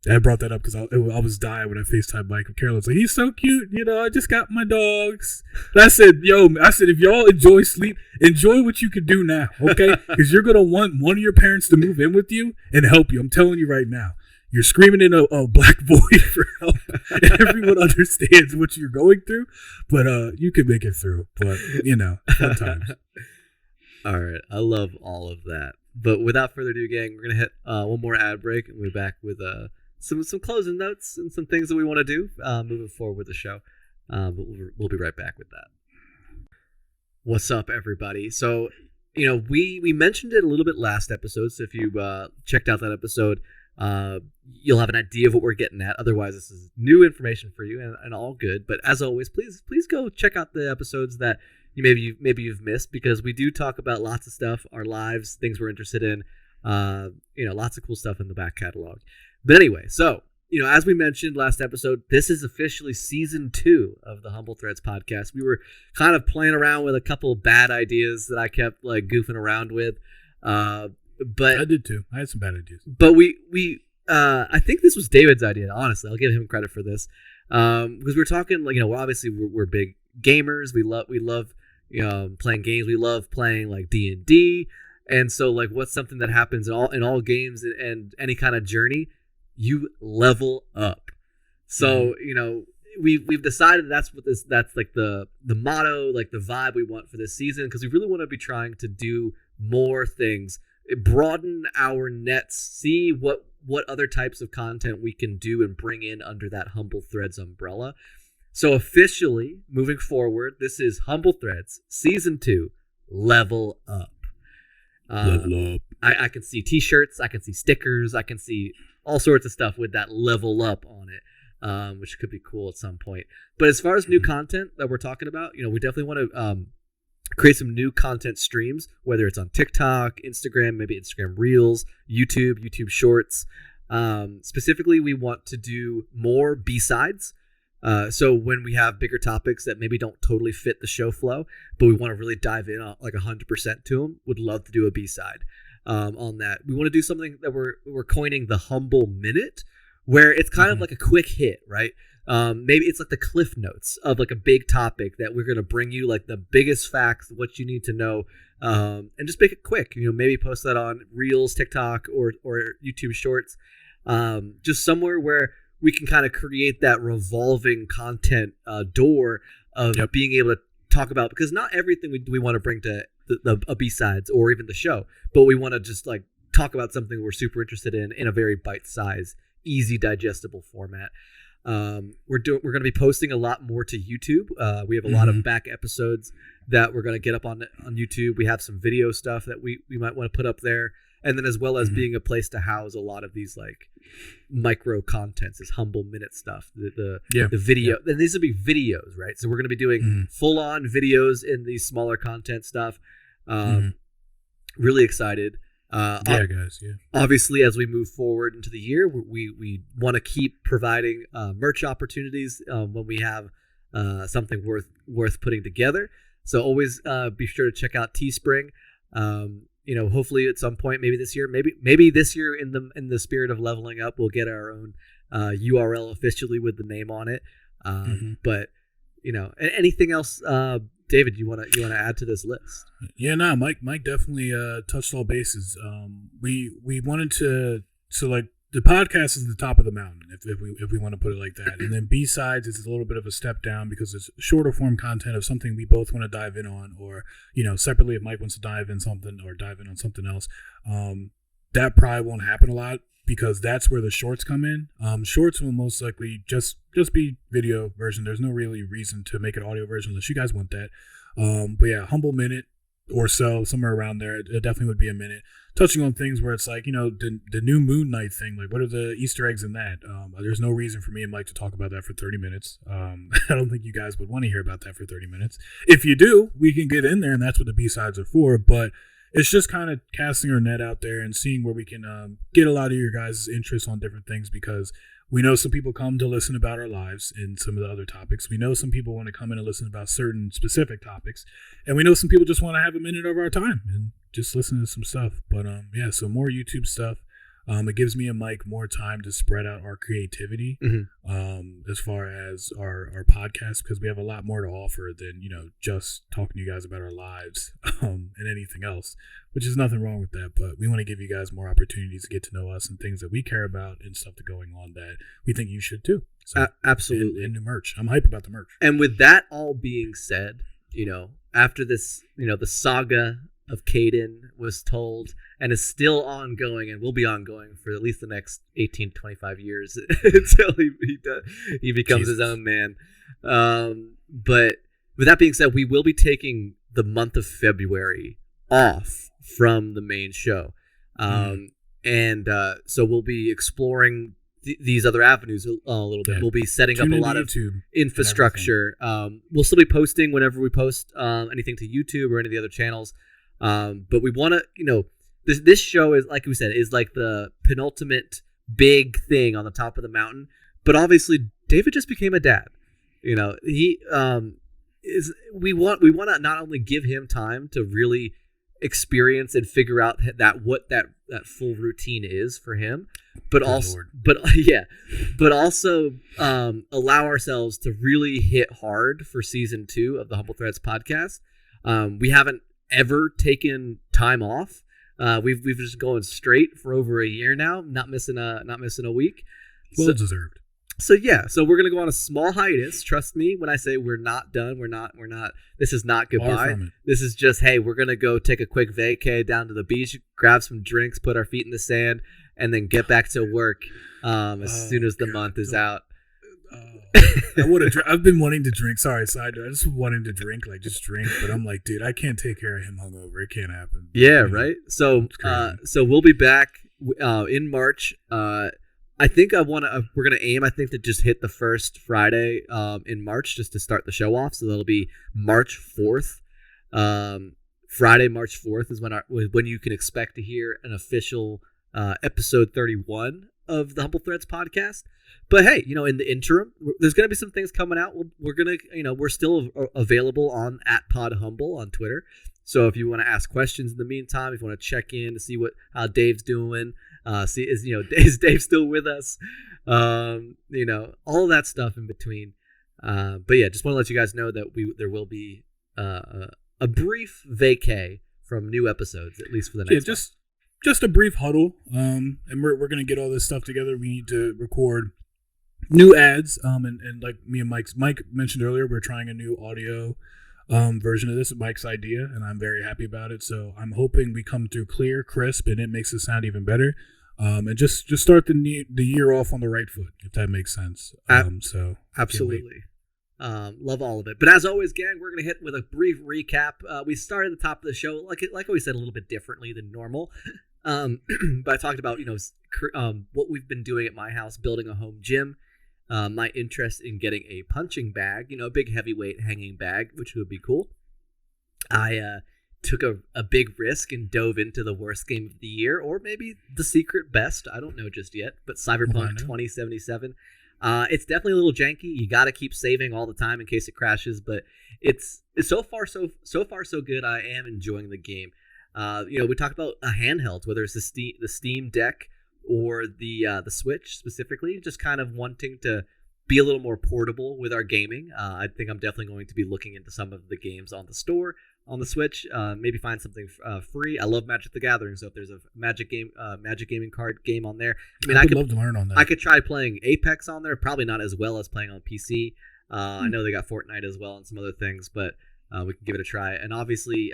Speaker 1: I brought that up because I was dying when I FaceTimed Mike. And Carolyn's like, he's so cute. I just got my dogs. And I said, if y'all enjoy sleep, enjoy what you can do now, okay? Because you're going to want one of your parents to move in with you and help you. I'm telling you right now. You're screaming in a black void for help. And everyone understands what you're going through, but you can make it through. But, fun times.
Speaker 2: All right. I love all of that. But without further ado, gang, we're going to hit one more ad break, and we'll be back with some closing notes and some things that we want to do moving forward with the show. But we'll be right back with that. What's up, everybody? So we mentioned it a little bit last episode. So if you checked out that episode, you'll have an idea of what we're getting at. Otherwise, this is new information for you, and all good. But as always, please go check out the episodes that maybe you've missed, because we do talk about lots of stuff, our lives, things we're interested in. Lots of cool stuff in the back catalog. But anyway, so as we mentioned last episode, this is officially season 2 of the Humble Threads podcast. We were kind of playing around with a couple of bad ideas that I kept like goofing around with. But
Speaker 1: I did too. I had some bad ideas.
Speaker 2: But I think this was David's idea. Honestly, I'll give him credit for this, because we're talking like obviously we're big gamers. We love playing games. We love playing like D&D, and so like what's something that happens in all games and any kind of journey, you level up. So we've decided that's like the motto, like the vibe we want for this season, because we really want to be trying to do more things, broaden our nets, see what other types of content we can do and bring in under that Humble Threads umbrella. So officially moving forward, this is Humble Threads season 2, level up.
Speaker 1: Level up.
Speaker 2: I can see t-shirts, I can see stickers, I can see all sorts of stuff with that level up on it, which could be cool at some point. But as far as new content that we're talking about, we definitely want to create some new content streams, whether it's on TikTok, Instagram, maybe Instagram Reels, YouTube Shorts. Specifically, we want to do more B-sides. So when we have bigger topics that maybe don't totally fit the show flow, but we want to really dive in on like 100% to them, would love to do a B-side on that. We want to do something that we're coining the Humble Minute, where it's kind of like a quick hit, right? Maybe it's like the cliff notes of like a big topic that we're going to bring you, like the biggest facts, what you need to know, and just make it quick. Maybe post that on Reels, TikTok, or YouTube Shorts, just somewhere where we can kind of create that revolving content door of being able to talk about, because not everything we want to bring to the B-sides or even the show, but we want to just like talk about something we're super interested in a very bite-sized, easy digestible format. We're going to be posting a lot more to YouTube. We have a lot of back episodes that we're going to get up on YouTube. We have some video stuff that we might want to put up there, and then as well as being a place to house a lot of these like micro contents, this Humble Minute stuff, the video. And these will be videos, right? So we're going to be doing full on videos in these smaller content stuff. Really excited.
Speaker 1: Guys. Yeah.
Speaker 2: Obviously, as we move forward into the year, we want to keep providing merch opportunities when we have something worth putting together. So always be sure to check out Teespring. Hopefully at some point, maybe this year, maybe this year in the spirit of leveling up, we'll get our own URL officially with the name on it. But anything else, David, you want to add to this list?
Speaker 1: Yeah, no, Mike definitely touched all bases. We wanted to, so like the podcast is the top of the mountain, if we want to put it like that, and then B-sides is a little bit of a step down because it's shorter form content of something we both want to dive in on, or separately if Mike wants to dive in something or dive in on something else. That probably won't happen a lot, because that's where the shorts come in. Shorts will most likely just be video version. There's no really reason to make an audio version unless you guys want that. But yeah, Humble Minute or so, somewhere around there. It definitely would be a minute. Touching on things where it's like, the new Moon Knight thing, like what are the Easter eggs in that? There's no reason for me and Mike to talk about that for 30 minutes. I don't think you guys would want to hear about that for 30 minutes. If you do, we can get in there, and that's what the B-sides are for. But it's just kind of casting our net out there and seeing where we can get a lot of your guys' interest on different things, because we know some people come to listen about our lives and some of the other topics. We know some people want to come in and listen about certain specific topics. And we know some people just want to have a minute of our time and just listen to some stuff. But so more YouTube stuff. It gives me and Mike more time to spread out our creativity as far as our podcast, because we have a lot more to offer than, just talking to you guys about our lives and anything else, which is nothing wrong with that. But we want to give you guys more opportunities to get to know us and things that we care about and stuff that's going on that we think you should too. So,
Speaker 2: absolutely.
Speaker 1: And new merch. I'm hyped about the merch.
Speaker 2: And with that all being said, after this, the saga of Caden was told and is still ongoing and will be ongoing for at least the next 18 to 25 years until he becomes his own man. But with that being said, we will be taking the month of February off from the main show. So we'll be exploring these other avenues a little bit. We'll be setting up a lot of infrastructure. We'll still be posting whenever we post anything to YouTube or any of the other channels. But we want to, this show is, like we said, is like the penultimate big thing on the top of the mountain. But obviously, David just became a dad. We want to not only give him time to really experience and figure out what that full routine is for him, but also allow ourselves to really hit hard for season 2 of the Humble Threads podcast. We haven't ever taken time off. We've just going straight for over a year now, not missing a week.
Speaker 1: Well deserved.
Speaker 2: So we're gonna go on a small hiatus. Trust me when I say we're not done. We're not. This is not goodbye. This is just, hey, we're gonna go take a quick vacay down to the beach, grab some drinks, put our feet in the sand, and then get back to work as soon as the month is out.
Speaker 1: I've been wanting to drink. Sorry, side note. I just wanting to drink, just drink. But I'm like, dude, I can't take care of him hungover. It can't happen.
Speaker 2: Yeah, right. So we'll be back in March. I think we're gonna aim, I think, to just hit the first Friday in March just to start the show off. So that'll be March 4th. Friday, March 4th is when you can expect to hear an official episode 31 of the Humble Threads podcast. But hey, in the interim, there's gonna be some things coming out. We're still available on @PodHumble on Twitter. So if you want to ask questions in the meantime, if you want to check in to see how Dave's doing. Is Dave still with us? All of that stuff in between. But yeah, just want to let you guys know that there will be a brief vacay from new episodes, at least for the next.
Speaker 1: Just a brief huddle. And we're gonna get all this stuff together. We need to record new ads. And like me and Mike mentioned earlier, we're trying a new audio version of this. Mike's idea, and I'm very happy about it. So I'm hoping we come through clear, crisp, and it makes it sound even better. And just start the year off on the right foot, if that makes sense. So
Speaker 2: absolutely, love all of it. But as always, gang, we're gonna hit with a brief recap. We started at the top of the show, like we said, a little bit differently than normal. But I talked about what we've been doing at my house, building a home gym. My interest in getting a punching bag, a big heavyweight hanging bag, which would be cool. I took a big risk and dove into the worst game of the year, or maybe the secret best. I don't know just yet, but Cyberpunk 2077. It's definitely a little janky. You got to keep saving all the time in case it crashes, but it's so far so good. I am enjoying the game. We talked about handhelds, whether it's the Steam Deck or the Switch specifically, just kind of wanting to be a little more portable with our gaming. I think I'm definitely going to be looking into some of the games on the store on the Switch. Maybe find something free. I love Magic the Gathering, so if there's a Magic Gaming card game on there, I could love to learn on that. I could try playing Apex on there. Probably not as well as playing on PC. I know they got Fortnite as well and some other things, but we can give it a try. And obviously,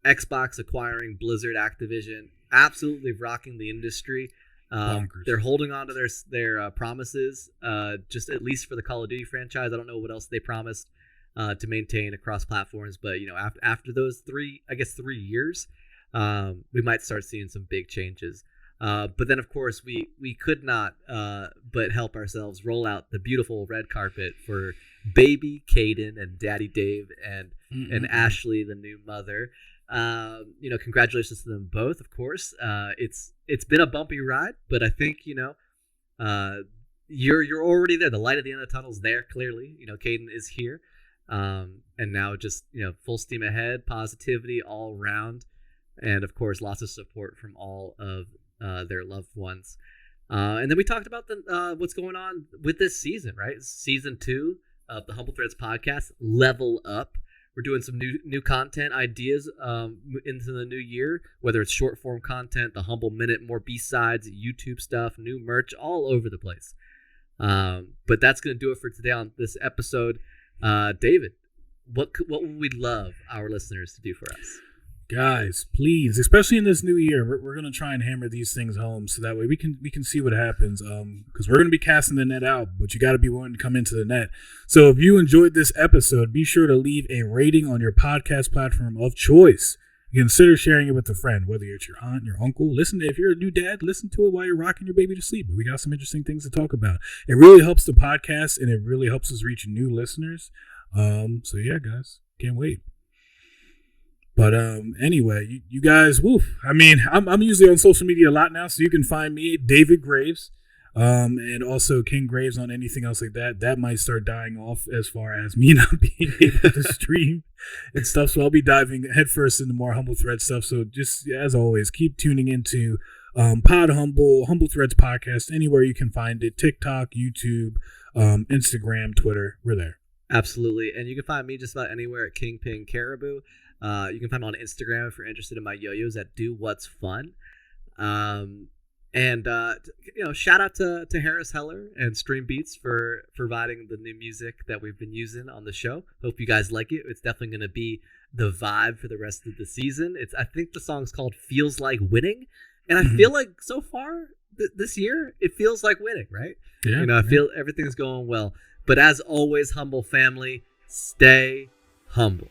Speaker 2: Xbox acquiring Blizzard Activision, absolutely rocking the industry. They're holding on to their promises, just at least for the Call of Duty franchise. I don't know what else they promised to maintain across platforms, but after those 3 years, we might start seeing some big changes. But then, of course, we could not but help ourselves roll out the beautiful red carpet for baby Caden and Daddy Dave and Ashley, the new mother. Congratulations to them both, of course. It's been a bumpy ride, but I think you're already there. The light at the end of the tunnel's there, clearly. Caden is here, and now just full steam ahead, positivity all around, and of course lots of support from all of their loved ones. And then we talked about what's going on with this season, right? Season 2 of the Humble Threads podcast, Level Up. We're doing some new content ideas into the new year, whether it's short form content, the Humble Minute, more B-sides, YouTube stuff, new merch, all over the place. But that's going to do it for today on this episode. David, what would we love our listeners to do for us?
Speaker 1: Guys, please, especially in this new year, we're going to try and hammer these things home so that way we can see what happens. Because we're going to be casting the net out, but you got to be willing to come into the net. So if you enjoyed this episode, be sure to leave a rating on your podcast platform of choice. consider sharing it with a friend, whether it's your aunt, your uncle. Listen, if you're a new dad, listen to it while you're rocking your baby to sleep. We got some interesting things to talk about. It really helps the podcast, and it really helps us reach new listeners. So yeah, guys, can't wait. But anyway, you guys, woof. I mean, I'm usually on social media a lot now, so you can find me, David Graves, and also King Graves on anything else like that. That might start dying off as far as me not being able to stream and stuff. So I'll be diving headfirst into more Humble Threads stuff. So just as always, keep tuning into Pod Humble Threads podcast, anywhere you can find it. TikTok, YouTube, Instagram, Twitter. We're there.
Speaker 2: Absolutely. And you can find me just about anywhere at KingpinCaribou. You can find me on Instagram if you're interested in my yo-yos at Do What's Fun. Shout out to Harris Heller and Stream Beats for providing the new music that we've been using on the show. Hope you guys like it. It's definitely going to be the vibe for the rest of the season. I think the song's called Feels Like Winning. And I feel like so far this year, it feels like winning, right?
Speaker 1: Yeah,
Speaker 2: I feel everything's going well. But as always, Humble family, stay humble.